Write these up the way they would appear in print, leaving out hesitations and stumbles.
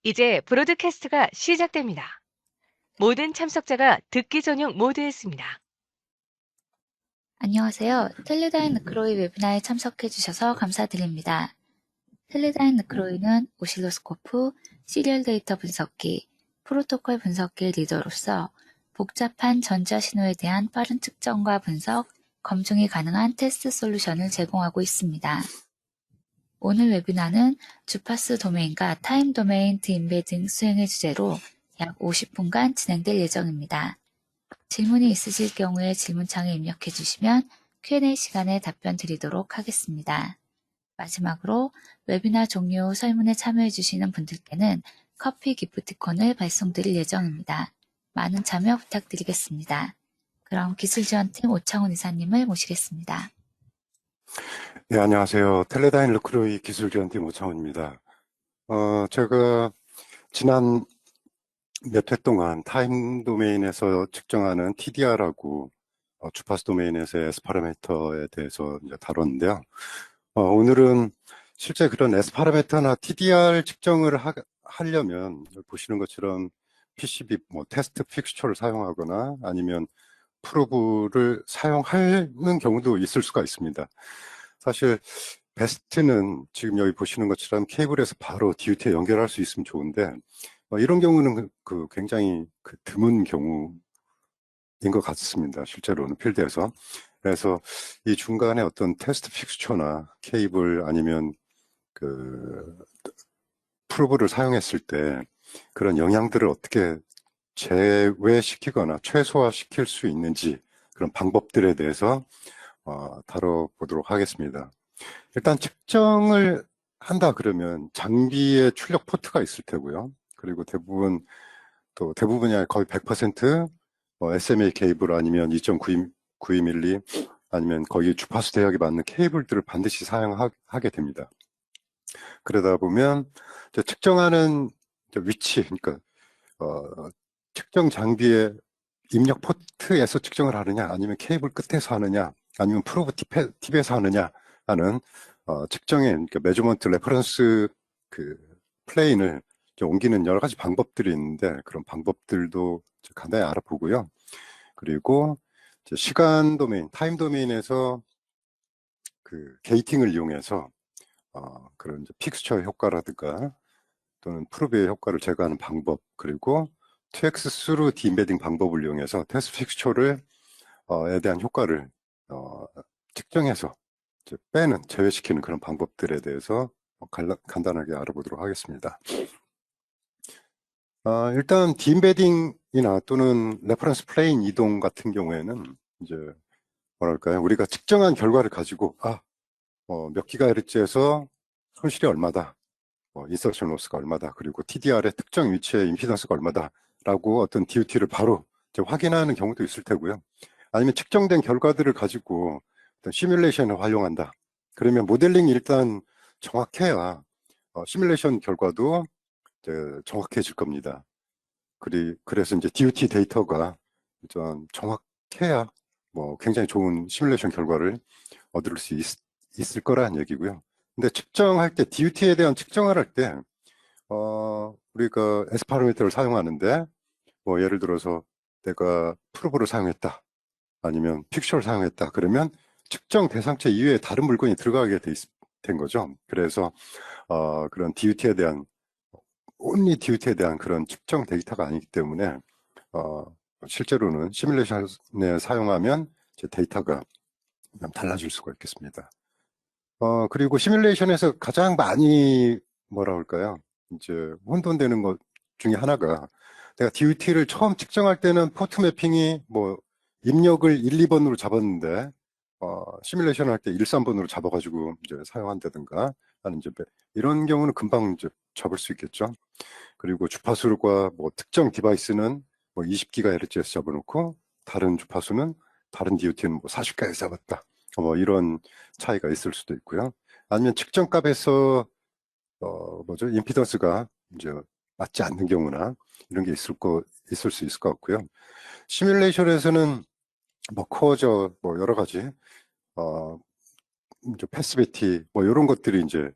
이제 브로드캐스트가 시작됩니다. 모든 참석자가 듣기 전용 모드에 있습니다. 안녕하세요. 텔레다인 느크로이 웨비나에 참석해 주셔서 감사드립니다. 텔레다인 느크로이는 오실로스코프, 시리얼 데이터 분석기, 프로토콜 분석기 리더로서 복잡한 전자신호에 대한 빠른 측정과 분석, 검증이 가능한 테스트 솔루션을 제공하고 있습니다. 오늘 웨비나는 주파수 도메인과 타임 도메인 디임베딩 수행의 주제로 약 50분간 진행될 예정입니다. 질문이 있으실 경우에 질문창에 입력해 주시면 Q&A 시간에 답변 드리도록 하겠습니다. 마지막으로 웨비나 종료 후 설문에 참여해 주시는 분들께는 커피 기프티콘을 발송드릴 예정입니다. 많은 참여 부탁드리겠습니다. 그럼 기술지원팀 오창훈 이사님을 모시겠습니다. 네, 안녕하세요. 텔레다인 르크로이 기술지원팀 오창훈입니다. 제가 지난 몇 회 동안 타임 도메인에서 측정하는 TDR하고 주파수 도메인에서의 S 파라미터에 대해서 이제 다뤘는데요. 오늘은 실제 그런 S 파라미터나 TDR 측정을 하려면 보시는 것처럼 PCB 테스트 픽스처를 사용하거나 아니면 프로브를 사용하는 경우도 있을 수가 있습니다. 사실 베스트는 지금 여기 보시는 것처럼 케이블에서 바로 DUT에 연결할 수 있으면 좋은데 이런 경우는 굉장히 드문 경우인 것 같습니다. 실제로는 필드에서. 그래서 이 중간에 어떤 테스트 픽스처나 케이블 아니면 프로브를 사용했을 때 그런 영향들을 어떻게 제외시키거나 최소화시킬 수 있는지 그런 방법들에 대해서 다뤄보도록 하겠습니다. 일단 측정을 한다 그러면 장비에 출력 포트가 있을 테고요. 그리고 대부분이 아니라 거의 100% SMA 케이블 아니면 2.92mm 아니면 거기 주파수 대역에 맞는 케이블들을 반드시 사용하게 됩니다. 그러다 보면 측정하는 위치, 그러니까 측정 장비의 입력 포트에서 측정을 하느냐, 아니면 케이블 끝에서 하느냐, 아니면 프로브 팁에서 하느냐 하는 측정의 그러니까 메저먼트 레퍼런스 플레인을 옮기는 여러 가지 방법들이 있는데 그런 방법들도 간단히 알아보고요. 그리고 시간 도메인, 타임 도메인에서 게이팅을 이용해서 그런 픽스처 효과라든가 또는 프로브의 효과를 제거하는 방법, 그리고 2x 스루 디임베딩 방법을 이용해서 테스트 픽스처를 에 대한 효과를 측정해서 제외시키는 그런 방법들에 대해서 간단하게 알아보도록 하겠습니다. 일단 디임베딩이나 또는 레퍼런스 플레인 이동 같은 경우에는 이제 뭐랄까요, 우리가 측정한 결과를 가지고 몇 기가헤르츠에서 손실이 얼마다, 인서션 로스가 얼마다, 그리고 TDR의 특정 위치의 임피던스가 얼마다 라고 어떤 DUT를 바로 확인하는 경우도 있을 테고요. 아니면 측정된 결과들을 가지고 어떤 시뮬레이션을 활용한다. 그러면 모델링이 일단 정확해야 시뮬레이션 결과도 이제 정확해질 겁니다. 그래서 이제 DUT 데이터가 좀 정확해야 굉장히 좋은 시뮬레이션 결과를 얻을 수 있을 거라는 얘기고요. 근데 측정할 때, DUT에 대한 측정을 할 때, 우리가 S 파라미터를 사용하는데, 예를 들어서 내가 프로브를 사용했다. 아니면 픽처를 사용했다. 그러면 측정 대상체 이외에 다른 물건이 들어가게 된 거죠. 그래서 그런 DUT에 대한 only DUT에 대한 그런 측정 데이터가 아니기 때문에 실제로는 시뮬레이션에 사용하면 데이터가 달라질 수가 있겠습니다. 그리고 시뮬레이션에서 가장 많이 뭐라 할까요? 이제 혼돈되는 것 중에 하나가 내가 DUT를 처음 측정할 때는 포트 매핑이 입력을 1, 2번으로 잡았는데 시뮬레이션 할 때 1, 3번으로 잡아가지고 이제 사용한다든가 하는 이제 이런 경우는 금방 이제 잡을 수 있겠죠. 그리고 주파수과 특정 디바이스는 20GHz에서 잡아놓고 다른 주파수는 다른 DUT는 40GHz 잡았다. 이런 차이가 있을 수도 있고요. 아니면 측정값에서 임피던스가 이제 맞지 않는 경우나 이런 게 있을 수 있을 것 같고요. 시뮬레이션에서는 쿼저 여러 가지 이제 패시비티 이런 것들이 이제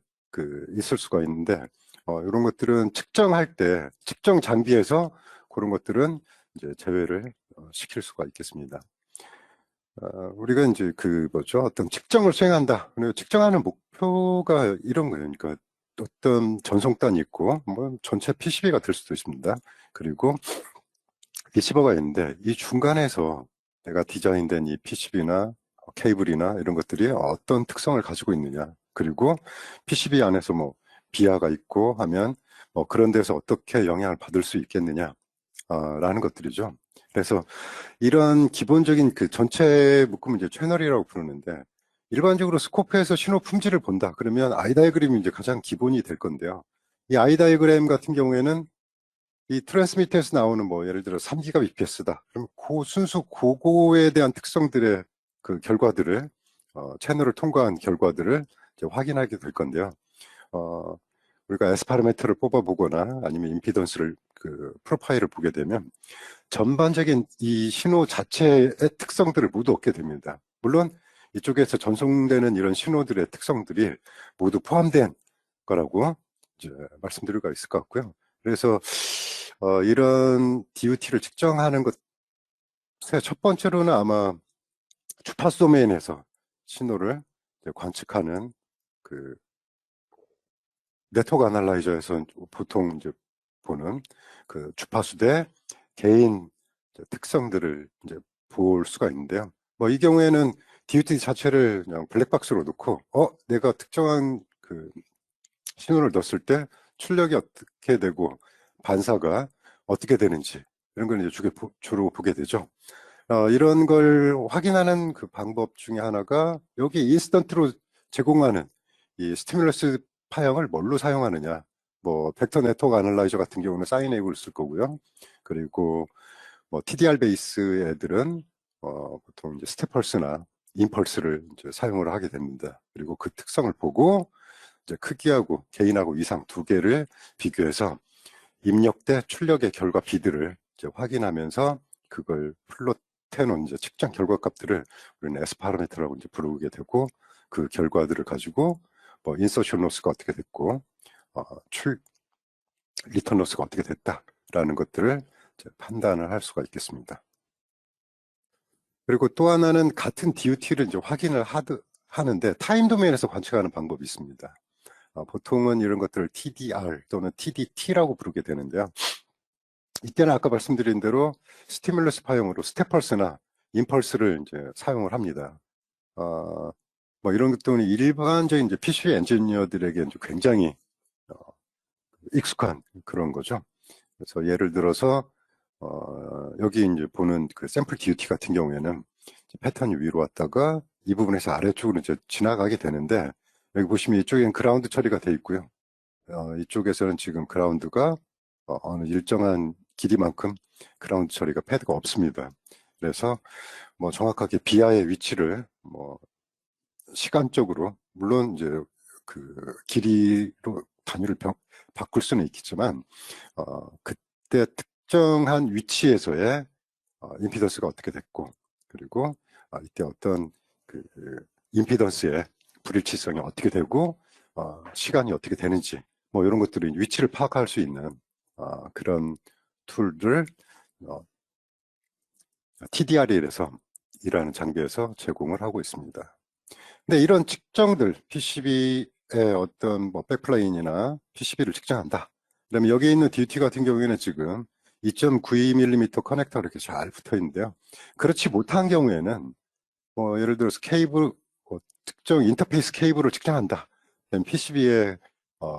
있을 수가 있는데 이런 것들은 측정할 때, 측정 장비에서 그런 것들은 이제 제외를 시킬 수가 있겠습니다. 우리가 이제 어떤 측정을 수행한다. 그리고 측정하는 목표가 이런 거예요. 그러니까 어떤 전송단이 있고, 뭐 전체 PCB가 될 수도 있습니다. 그리고 리시버가 있는데, 이 중간에서 내가 디자인된 이 PCB나 케이블이나 이런 것들이 어떤 특성을 가지고 있느냐. 그리고 PCB 안에서 뭐 비하가 있고 하면 그런 데서 어떻게 영향을 받을 수 있겠느냐. 라는 것들이죠. 그래서 이런 기본적인 그 전체 묶음을 이제 채널이라고 부르는데, 일반적으로 스코프에서 신호 품질을 본다. 그러면 아이 다이그램이 이제 가장 기본이 될 건데요. 이 아이 다이그램 같은 경우에는 이 트랜스미터에서 나오는 뭐 예를 들어 3기가 bps다. 그럼 순수 그거에 대한 특성들의 그 결과들을 채널을 통과한 결과들을 이제 확인하게 될 건데요. 우리가 S 파라미터를 뽑아보거나 아니면 임피던스를 프로파일을 보게 되면 전반적인 이 신호 자체의 특성들을 모두 얻게 됩니다. 물론 이쪽에서 전송되는 이런 신호들의 특성들이 모두 포함된 거라고 이제 말씀드릴 수가 있을 것 같고요. 그래서 이런 DUT를 측정하는 것의 첫 번째로는 아마 주파수 도메인에서 신호를 관측하는 그 네트워크 애널라이저에서 보통 이제 보는 그 주파수 대 개인 특성들을 이제 볼 수가 있는데요. 뭐 이 경우에는 DUT 자체를 그냥 블랙박스로 놓고 내가 특정한 그 신호를 넣었을 때 출력이 어떻게 되고 반사가 어떻게 되는지 이런 걸 이제 주로 보게 되죠. 이런 걸 확인하는 그 방법 중에 하나가 여기 인스턴트로 제공하는 이 스티뮬러스 파형을 뭘로 사용하느냐. 뭐 벡터 네트워크 애널라이저 같은 경우는 사인웨이브를 쓸 거고요. 그리고 뭐 TDR 베이스 애들은 보통 이제 스테펄스나 임펄스를 이제 사용을 하게 됩니다. 그리고 그 특성을 보고 이제 크기하고 개인하고 이상 두 개를 비교해서 입력 대 출력의 결과 비들을 이제 확인하면서 그걸 플롯해놓은 이제 측정 결과 값들을 우리는 S 파라미터라고 이제 부르게 되고, 그 결과들을 가지고 뭐 인서션 로스가 어떻게 됐고 리턴 로스가 어떻게 됐다라는 것들을 이제 판단을 할 수가 있겠습니다. 그리고 또 하나는 같은 DUT를 이제 확인을 하는데 타임 도메인에서 관측하는 방법이 있습니다. 보통은 이런 것들을 TDR 또는 TDT라고 부르게 되는데요. 이때는 아까 말씀드린 대로 스티뮬러스 파형으로 스테펄스나 임펄스를 이제 사용을 합니다. 뭐 이런 것들은 일반적인 이제 PC 엔지니어들에게 이제 굉장히 익숙한 그런 거죠. 그래서 예를 들어서 여기 이제 보는 그 샘플 DUT 같은 경우에는 패턴이 위로 왔다가 이 부분에서 아래쪽으로 이제 지나가게 되는데, 여기 보시면 이쪽엔 그라운드 처리가 돼 있고요. 이쪽에서는 지금 그라운드가 어느 일정한 길이만큼 그라운드 처리가 패드가 없습니다. 그래서 뭐 정확하게 비하의 위치를 뭐 시간적으로 물론 이제 그 길이로 단위를 바꿀 수는 있겠지만 그때 특정한 위치에서의 임피던스가 어떻게 됐고, 그리고 이때 어떤 그 임피던스의 불일치성이 어떻게 되고 시간이 어떻게 되는지 뭐 이런 것들이 위치를 파악할 수 있는 그런 툴을 TDR이라서 이라는 장비에서 제공을 하고 있습니다. 근데 이런 측정들, PCB의 어떤 뭐 백플레인이나 PCB를 측정한다. 그다음에 여기 있는 DUT 같은 경우에는 지금 2.92mm 커넥터가 이렇게 잘 붙어 있는데요. 그렇지 못한 경우에는 뭐 예를 들어서 케이블, 특정 인터페이스 케이블을 측정한다. PCB에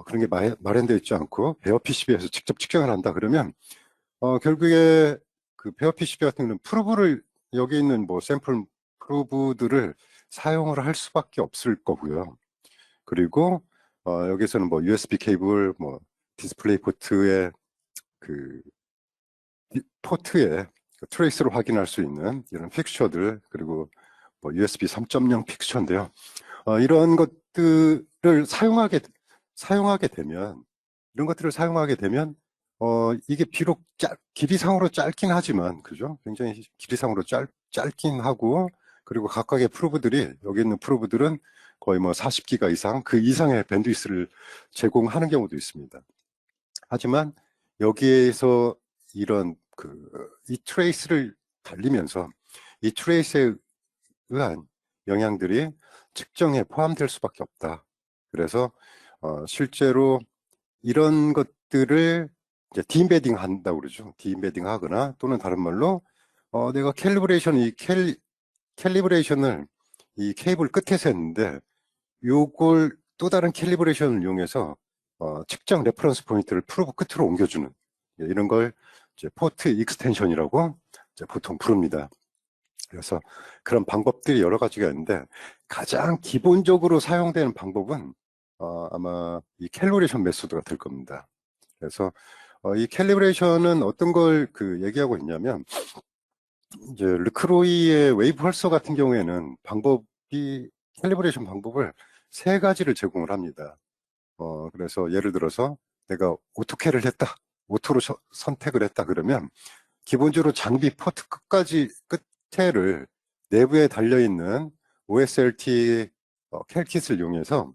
그런 게 마련되어 있지 않고 베어 PCB에서 직접 측정을 한다. 그러면 결국에 그 베어 PCB 같은 경우는 프로브를 여기 있는 뭐 샘플 프로브들을 사용을 할 수밖에 없을 거고요. 그리고 여기서는 뭐 USB 케이블, 뭐 디스플레이 포트의 그 포트에 트레이스로 확인할 수 있는 이런 픽처들, 그리고 뭐 USB 3.0 픽처인데요. 이런 것들을 사용하게 되면, 이런 것들을 사용하게 되면 이게 비록 길이상으로 짧긴 하지만, 그죠? 굉장히 길이상으로 짧긴 하고, 그리고 각각의 프로브들이, 여기 있는 프로브들은 거의 뭐 40기가 이상, 그 이상의 밴드위스를 제공하는 경우도 있습니다. 하지만 여기에서 이런 이 트레이스를 달리면서 이 트레이스에 의한 영향들이 측정에 포함될 수밖에 없다. 그래서 실제로 이런 것들을 이제 디임베딩 한다고 그러죠. 디임베딩 하거나 또는 다른 말로 내가 캘리브레이션을 이 케이블 끝에서 했는데 요걸 또 다른 캘리브레이션을 이용해서 측정 레퍼런스 포인트를 프로브 끝으로 옮겨주는 이런 걸 이제 포트 익스텐션이라고 이제 보통 부릅니다. 그래서 그런 방법들이 여러 가지가 있는데 가장 기본적으로 사용되는 방법은 아마 이 캘리브레이션 메소드가 될 겁니다. 그래서 이 캘리브레이션은 어떤 걸 얘기하고 있냐면 이제 르크로이의 웨이브 펄서 같은 경우에는 캘리브레이션 방법을 세 가지를 제공을 합니다. 그래서 예를 들어서 내가 오토캐를 했다, 오토로 선택을 했다 그러면 기본적으로 장비 포트 끝에를 내부에 달려있는 OSLT 캘킷을 이용해서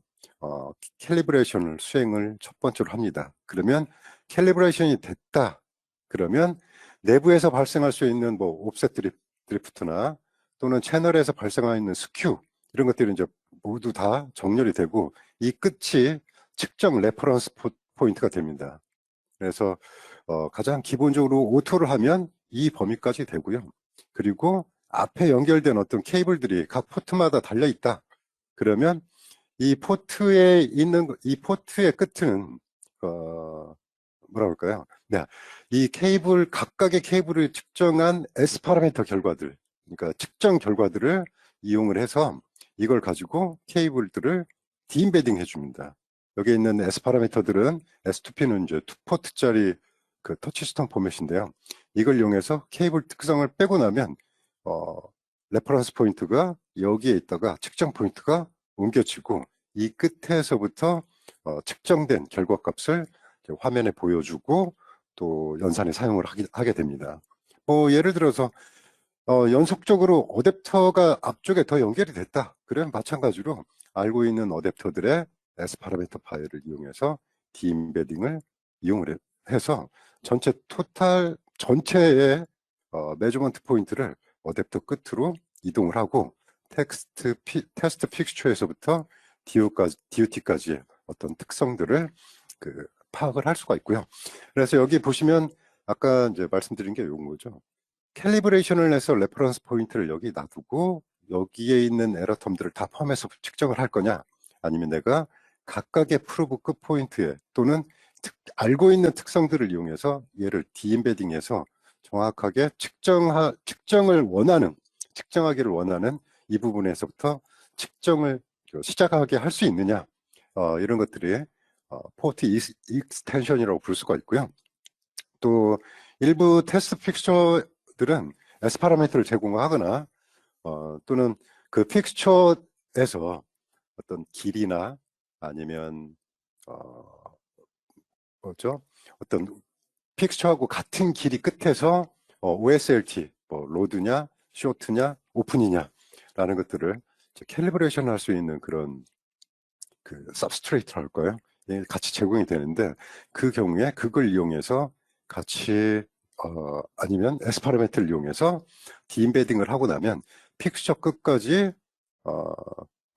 캘리브레이션을 수행을 첫 번째로 합니다. 그러면 캘리브레이션이 됐다 그러면 내부에서 발생할 수 있는 뭐 옵셋 드리프트나 또는 채널에서 발생할 수 스큐 이런 것들이 이제 모두 다 정렬이 되고 이 끝이 측정 레퍼런스 포인트가 됩니다. 그래서 가장 기본적으로 오토를 하면 이 범위까지 되고요. 그리고 앞에 연결된 어떤 케이블들이 각 포트마다 달려 있다. 그러면 이 포트의 끝은 뭐라 그럴까요? 네, 이 각각의 케이블을 측정한 S 파라미터 결과들, 그러니까 측정 결과들을 이용을 해서 이걸 가지고 케이블들을 디임베딩 해줍니다. 여기 있는 S 파라미터들은 S2P는 이제 2포트짜리 터치스톤 포맷인데요. 이걸 이용해서 케이블 특성을 빼고 나면 레퍼런스 포인트가 여기에 있다가 측정 포인트가 옮겨지고 이 끝에서부터 측정된 결과값을 화면에 보여주고 또 연산에 사용을 하게 됩니다. 예를 들어서 연속적으로 어댑터가 앞쪽에 더 연결이 됐다. 그러면 마찬가지로 알고 있는 어댑터들의 S 파라미터 파일을 이용해서 디임베딩을 이용을 해서 전체의 메저먼트 포인트를 어댑터 끝으로 이동을 하고 테스트 픽스처에서부터 DUT까지의 어떤 특성들을 파악을 할 수가 있고요. 그래서 여기 보시면 아까 이제 말씀드린 게 이런 거죠. 캘리브레이션을 해서 레퍼런스 포인트를 여기 놔두고 여기에 있는 에러 텀들을 다 포함해서 측정을 할 거냐, 아니면 내가 각각의 프로브 끝 포인트에 또는 알고 있는 특성들을 이용해서 얘를 디임베딩해서 정확하게 측정하기를 원하는 이 부분에서부터 측정을 시작하게 할 수 있느냐, 이런 것들이 포트 익스텐션이라고 부를 수가 있고요. 또 일부 테스트 픽스처들은 S 파라미터를 제공하거나 또는 그 픽스처에서 어떤 길이나 아니면 어떤 픽스처하고 같은 길이 끝에서 OSLT, 로드냐, 쇼트냐, 오픈이냐 라는 것들을 캘리브레이션 할 수 있는 그런 서브스트레이트 할까요? 같이 제공이 되는데 그 경우에 그걸 이용해서 같이 아니면 S 파라미터를 이용해서 디임베딩을 하고 나면 픽스처 끝까지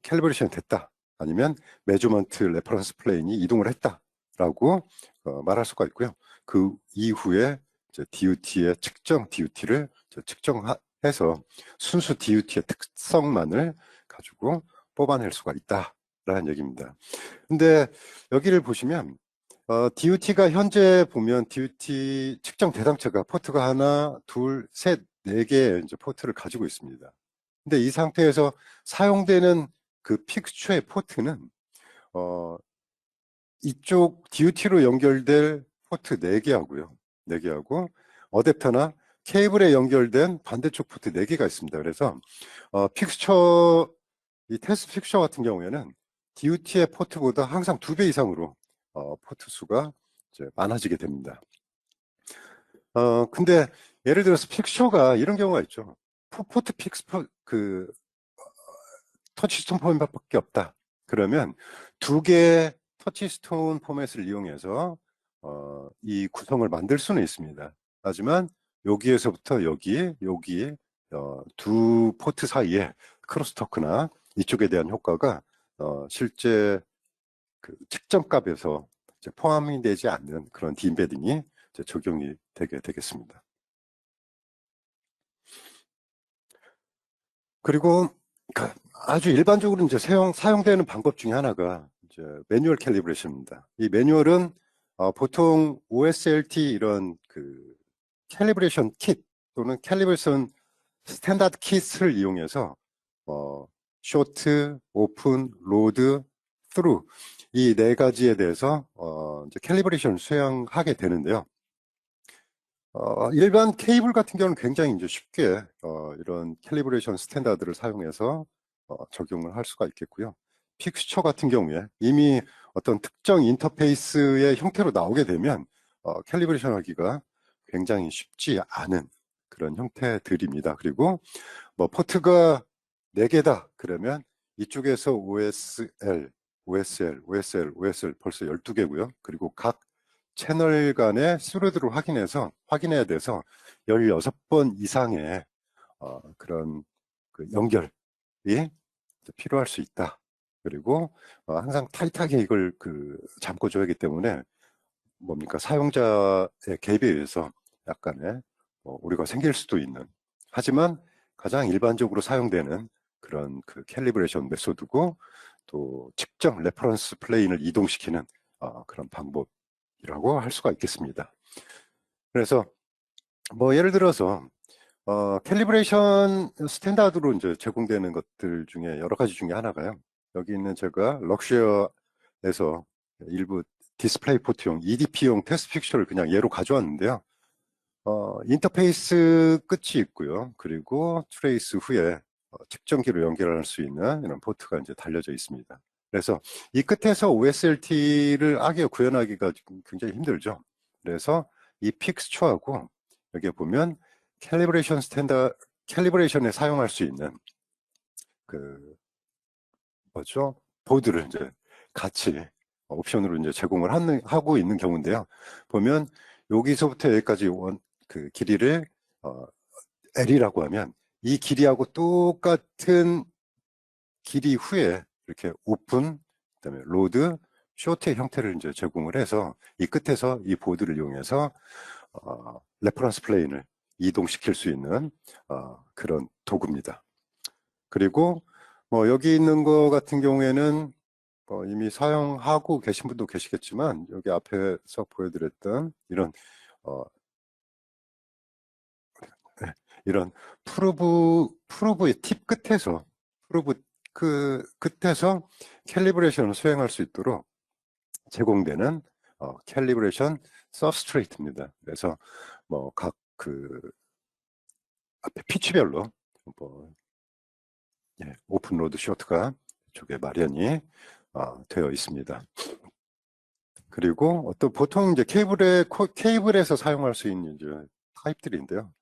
캘리브레이션 됐다, 아니면 메저먼트 레퍼런스 플레인이 이동을 했다라고 말할 수가 있고요. 그 이후에 DUT의 측정 DUT를 측정해서 순수 DUT의 특성만을 가지고 뽑아낼 수가 있다라는 얘기입니다. 근데 여기를 보시면 DUT가 현재 보면 DUT 측정 대상체가 포트가 하나, 둘, 셋, 네 개의 이제 포트를 가지고 있습니다. 근데 이 상태에서 사용되는 그 픽스처의 포트는 이쪽 DUT로 연결될 포트 4개 하고요. 4개 하고 어댑터나 케이블에 연결된 반대쪽 포트 4개가 있습니다. 그래서 이 테스트 픽스처 같은 경우에는 DUT의 포트보다 항상 2배 이상으로 포트 수가 이제 많아지게 됩니다. 근데 예를 들어서 픽스처가 이런 경우가 있죠. 포트 터치스톤 포맷밖에 없다. 그러면 2개의 터치스톤 포맷을 이용해서 이 구성을 만들 수는 있습니다. 하지만 여기에서부터 여기 두 포트 사이에 크로스토크나 이쪽에 대한 효과가 실제 그 측정값에서 이제 포함이 되지 않는 그런 디임베딩이 이제 적용이 되게 되겠습니다. 그리고 아주 일반적으로 이제 사용되는 방법 중에 하나가 이제 매뉴얼 캘리브레이션입니다. 이 매뉴얼은 보통 OSLT 이런 그 캘리브레이션 킷 또는 캘리브레이션 스탠다드 킷을 이용해서 쇼트, 오픈, 로드, 스루 이 네 가지에 대해서 이제 캘리브레이션을 수행하게 되는데요. 일반 케이블 같은 경우는 굉장히 이제 쉽게 이런 캘리브레이션 스탠다드를 사용해서 적용을 할 수가 있겠고요. 픽스처 같은 경우에 이미 어떤 특정 인터페이스의 형태로 나오게 되면 캘리브레이션 하기가 굉장히 쉽지 않은 그런 형태들입니다. 그리고 뭐 포트가 4개다 그러면 이쪽에서 OSL, OSL, OSL, OSL 벌써 12개고요. 그리고 각 채널 간의 스루드를 확인해야 돼서 16번 이상의 그런 그 연결이 필요할 수 있다. 그리고 항상 타이트하게 이걸 잠궈 줘야 하기 때문에 뭡니까 사용자의 개입에 의해서 약간의 오류가 생길 수도 있는, 하지만 가장 일반적으로 사용되는 그런 그 캘리브레이션 메소드고 또 측정 레퍼런스 플레인을 이동시키는 그런 방법이라고 할 수가 있겠습니다. 그래서 뭐 예를 들어서 캘리브레이션 스탠다드로 이제 제공되는 것들 중에 여러 가지 중에 하나가요. 여기 있는 제가 럭셔에서 일부 디스플레이 포트용 EDP용 테스트 픽처를 그냥 예로 가져왔는데요. 인터페이스 끝이 있고요. 그리고 트레이스 후에 측정기로 연결할 수 있는 이런 포트가 이제 달려져 있습니다. 그래서 이 끝에서 OSLT를 구현하기가 굉장히 힘들죠. 그래서 이 픽스처하고 여기에 보면 캘리브레이션에 사용할 수 있는 보드를 이제 같이 옵션으로 이제 제공을 하고 있는 경우인데요. 보면 여기서부터 여기까지 그 길이를 L이라고 하면 이 길이하고 똑같은 길이 후에 이렇게 오픈, 그다음에 로드, 쇼트의 형태를 이제 제공을 해서 이 끝에서 이 보드를 이용해서 레퍼런스 플레인을 이동시킬 수 있는 그런 도구입니다. 그리고 뭐 여기 있는 거 같은 경우에는 이미 사용하고 계신 분도 계시겠지만 여기 앞에서 보여드렸던 이런 프루브의 팁 끝에서 끝에서 캘리브레이션을 수행할 수 있도록 제공되는 캘리브레이션 서브스트레이트입니다. 그래서 뭐 각 앞에 피치별로 오픈 로드 쇼트가 이쪽에 마련이 되어 있습니다. 그리고 보통 이제 케이블에서 사용할 수 있는 이제 타입들인데요.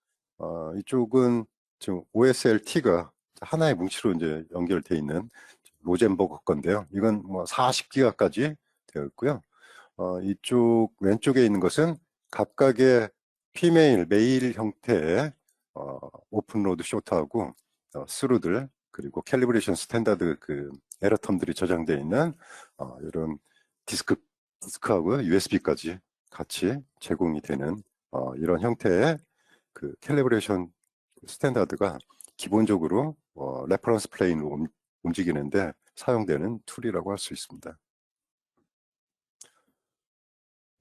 이쪽은 지금 OSLT가 하나의 뭉치로 이제 연결되어 있는 로젠버그 건데요. 이건 뭐 40기가까지 되어 있고요. 이쪽 왼쪽에 있는 것은 각각의 메일 형태의 오픈로드 쇼트하고 스루들, 그리고 캘리브레이션 스탠다드 에러텀들이 저장되어 있는 이런 디스크하고 USB까지 같이 제공이 되는 이런 형태의 캘리브레이션 스탠다드가 기본적으로 레퍼런스 플레인으로 움직이는데 사용되는 툴이라고 할 수 있습니다.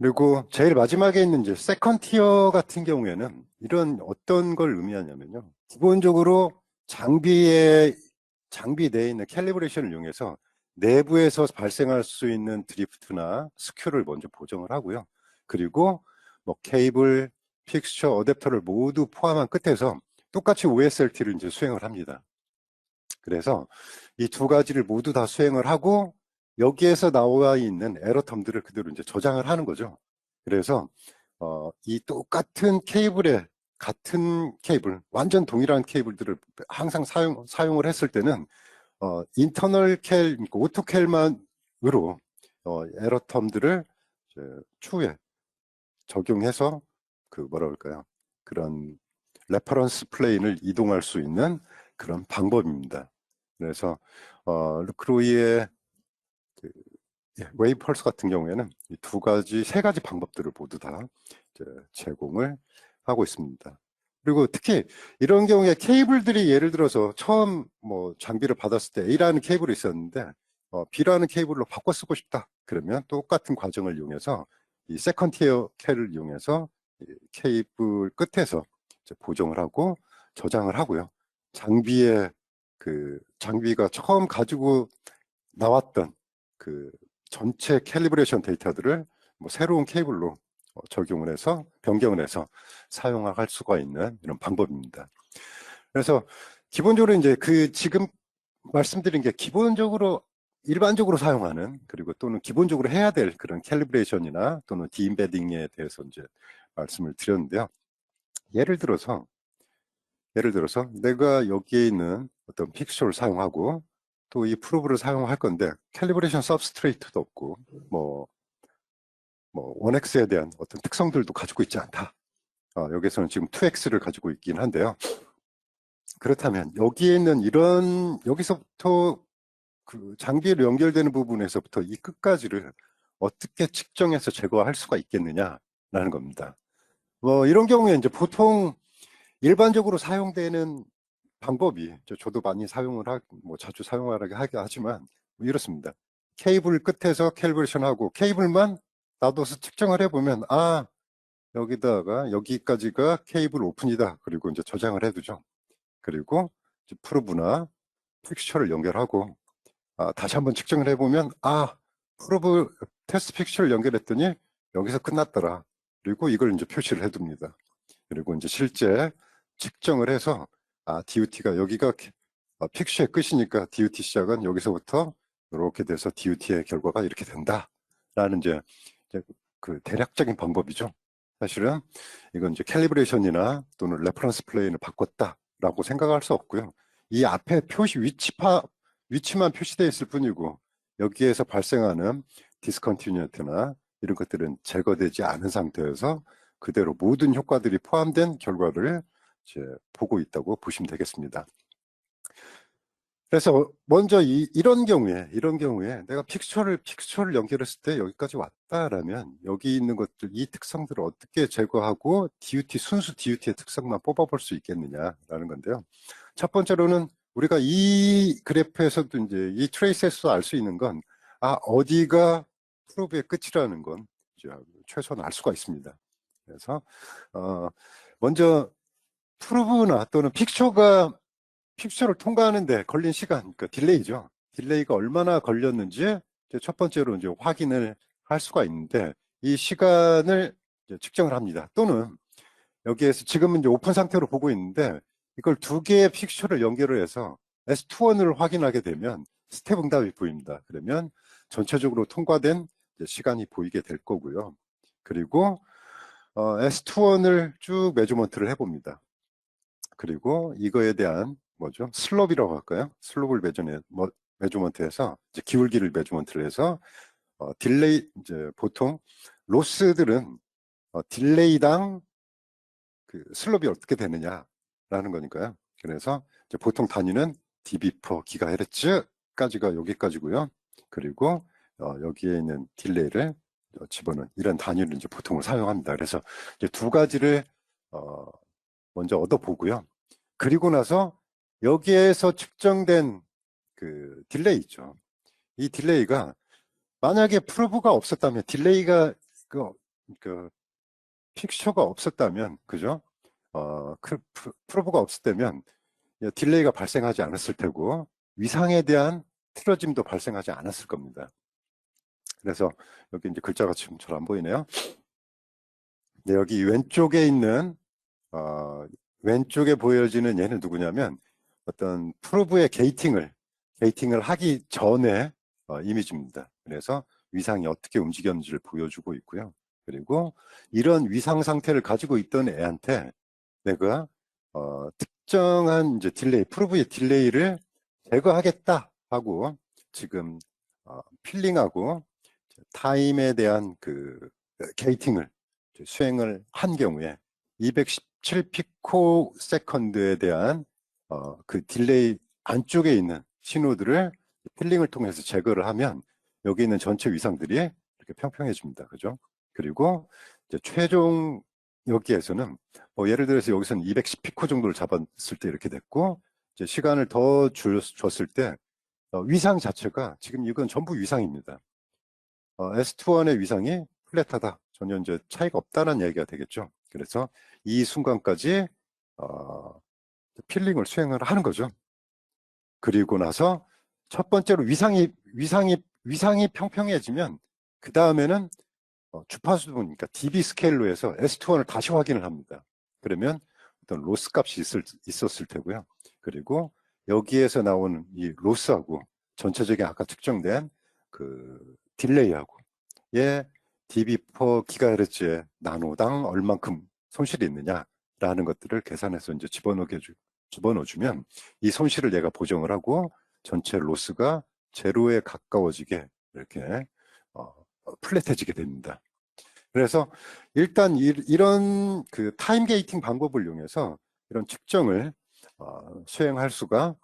그리고 제일 마지막에 있는 이제 세컨 티어 같은 경우에는 이런 어떤 걸 의미하냐면요. 기본적으로 장비 내에 있는 캘리브레이션을 이용해서 내부에서 발생할 수 있는 드리프트나 스큐를 먼저 보정을 하고요. 그리고 뭐 케이블, 픽스처, 어댑터를 모두 포함한 끝에서 똑같이 OSLT를 이제 수행을 합니다. 그래서 이 두 가지를 모두 다 수행을 하고 여기에서 나와 있는 에러텀들을 그대로 이제 저장을 하는 거죠. 그래서 이 똑같은 같은 케이블, 완전 동일한 케이블들을 항상 사용을 했을 때는 인터널 오토 캘만으로 에러텀들을 추후에 적용해서 그 뭐라 그럴까요? 그런 레퍼런스 플레인을 이동할 수 있는 그런 방법입니다. 그래서 루크로이의 그 웨이브 펄스 같은 경우에는 이 두 가지, 세 가지 방법들을 모두 다 이제 제공을 하고 있습니다. 그리고 특히 이런 경우에 케이블들이 예를 들어서 처음 뭐 장비를 받았을 때 A라는 케이블이 있었는데 B라는 케이블로 바꿔 쓰고 싶다. 그러면 똑같은 과정을 이용해서 이 세컨 티어 캘을 이용해서 이 케이블 끝에서 이제 보정을 하고 저장을 하고요. 장비가 처음 가지고 나왔던 그 전체 캘리브레이션 데이터들을 뭐 새로운 케이블로 적용을 해서 변경을 해서 사용할 수가 있는 이런 방법입니다. 그래서 기본적으로 이제 그 지금 말씀드린 게 기본적으로 일반적으로 사용하는, 그리고 또는 기본적으로 해야 될 그런 캘리브레이션이나 또는 디임베딩에 대해서 이제 말씀을 드렸는데요. 예를 들어서 내가 여기에 있는 어떤 픽처를 사용하고 또 이 프로브를 사용할 건데 캘리브레이션 서브스트레이트도 없고 뭐 1X에 대한 어떤 특성들도 가지고 있지 않다. 여기서는 지금 2X를 가지고 있긴 한데요. 그렇다면 여기에 있는 여기서부터 그 장비로 연결되는 부분에서부터 이 끝까지를 어떻게 측정해서 제거할 수가 있겠느냐라는 겁니다. 뭐 이런 경우에 이제 보통 일반적으로 사용되는 방법이, 저도 많이 자주 사용하게 하지만 이렇습니다. 케이블 끝에서 캘리브레이션하고 케이블만 놔둬서 측정을 해보면 여기다가 여기까지가 케이블 오픈이다. 그리고 이제 저장을 해두죠. 그리고 이제 프로브나 픽처를 연결하고 다시 한번 측정을 해보면 프로브 테스트 픽처를 연결했더니 여기서 끝났더라. 그리고 이걸 이제 표시를 해둡니다. 그리고 이제 실제 측정을 해서 DUT가 여기가 픽처의 끝이니까 DUT 시작은 여기서부터 이렇게 돼서 DUT의 결과가 이렇게 된다라는 이제 그 대략적인 방법이죠. 사실은 이건 이제 캘리브레이션이나 또는 레퍼런스 플레인을 바꿨다라고 생각할 수 없고요. 이 앞에 위치만 표시되어 있을 뿐이고 여기에서 발생하는 디스컨티뉴티나 이런 것들은 제거되지 않은 상태에서 그대로 모든 효과들이 포함된 결과를 이제 보고 있다고 보시면 되겠습니다. 그래서 먼저 이런 경우에 내가 픽처를 연결했을 때 여기까지 왔다라면 여기 있는 것들, 이 특성들을 어떻게 제거하고 순수 DUT의 특성만 뽑아볼 수 있겠느냐라는 건데요. 첫 번째로는 우리가 이 그래프에서도 이제 이 트레이스에서 알 수 있는 건 어디가 프로브의 끝이라는 건 이제 최소한 알 수가 있습니다. 그래서 먼저 프로브나 또는 픽처를 통과하는데 걸린 시간, 그러니까 딜레이죠. 딜레이가 얼마나 걸렸는지 첫 번째로 이제 확인을 할 수가 있는데 이 시간을 이제 측정을 합니다. 또는 여기에서 지금은 이제 오픈 상태로 보고 있는데 이걸 두 개의 픽처를 연결을 해서 S21을 확인하게 되면 스텝 응답이 보입니다. 그러면 전체적으로 통과된 시간이 보이게 될 거고요. 그리고 S21을 쭉 매주먼트를 해봅니다. 그리고 이거에 대한 슬롭이라고 할까요? 슬롭을 매주먼트해서 이제 기울기를 매주먼트를 해서 딜레이, 이제 보통 로스들은 딜레이당 그 슬롭이 어떻게 되느냐라는 거니까요. 그래서 이제 보통 단위는 dB/GHz까지가 여기까지고요. 그리고 여기에 있는 딜레이를 집어넣은 이런 단위를 이제 보통을 사용합니다. 그래서 이제 두 가지를 먼저 얻어보고요. 그리고 나서 여기에서 측정된 그 딜레이 있죠. 이 딜레이가 만약에 프로브가 없었다면, 딜레이가 그 픽처가 없었다면, 그죠? 프로브가 없었다면 딜레이가 발생하지 않았을 테고 위상에 대한 틀어짐도 발생하지 않았을 겁니다. 그래서 여기 이제 글자가 지금 잘 안 보이네요. 네, 여기 왼쪽에 있는 왼쪽에 보여지는 얘는 누구냐면 어떤 프로브의 게이팅을 하기 전에 이미지입니다. 그래서 위상이 어떻게 움직였는지를 보여주고 있고요. 그리고 이런 위상 상태를 가지고 있던 애한테 내가 특정한 이제 프로브의 딜레이를 제거하겠다 하고 지금 필링하고 타임에 대한 그 게이팅을 수행을 한 경우에 217 피코 세컨드에 대한 그 딜레이 안쪽에 있는 신호들을 필링을 통해서 제거를 하면 여기 있는 전체 위상들이 이렇게 평평해집니다. 그죠? 그리고 이제 최종 여기에서는 예를 들어서 여기서는 210 피코 정도를 잡았을 때 이렇게 됐고, 이제 시간을 더 줬을 때 위상 자체가 지금 이건 전부 위상입니다. S21의 위상이 플랫하다. 전혀 이제 차이가 없다는 얘기가 되겠죠. 그래서 이 순간까지 필링을 수행을 하는 거죠. 그리고 나서 첫 번째로 위상이 평평해지면 그 다음에는 주파수 보니까 dB 스케일로 해서 S21을 다시 확인을 합니다. 그러면 어떤 로스 값이 있었을 테고요. 그리고 여기에서 나오는 이 로스하고 전체적인 아까 측정된 그 딜레이하고 예 dB per 기가헤르츠의 나노당 얼만큼 손실이 있느냐라는 것들을 계산해서 이제 집어넣어주면 이 손실을 얘가 보정을 하고 전체 로스가 제로에 가까워지게 이렇게 플랫해지게 됩니다. 그래서 일단 이런 그 타임 게이팅 방법을 이용해서 이런 측정을 수행할 수가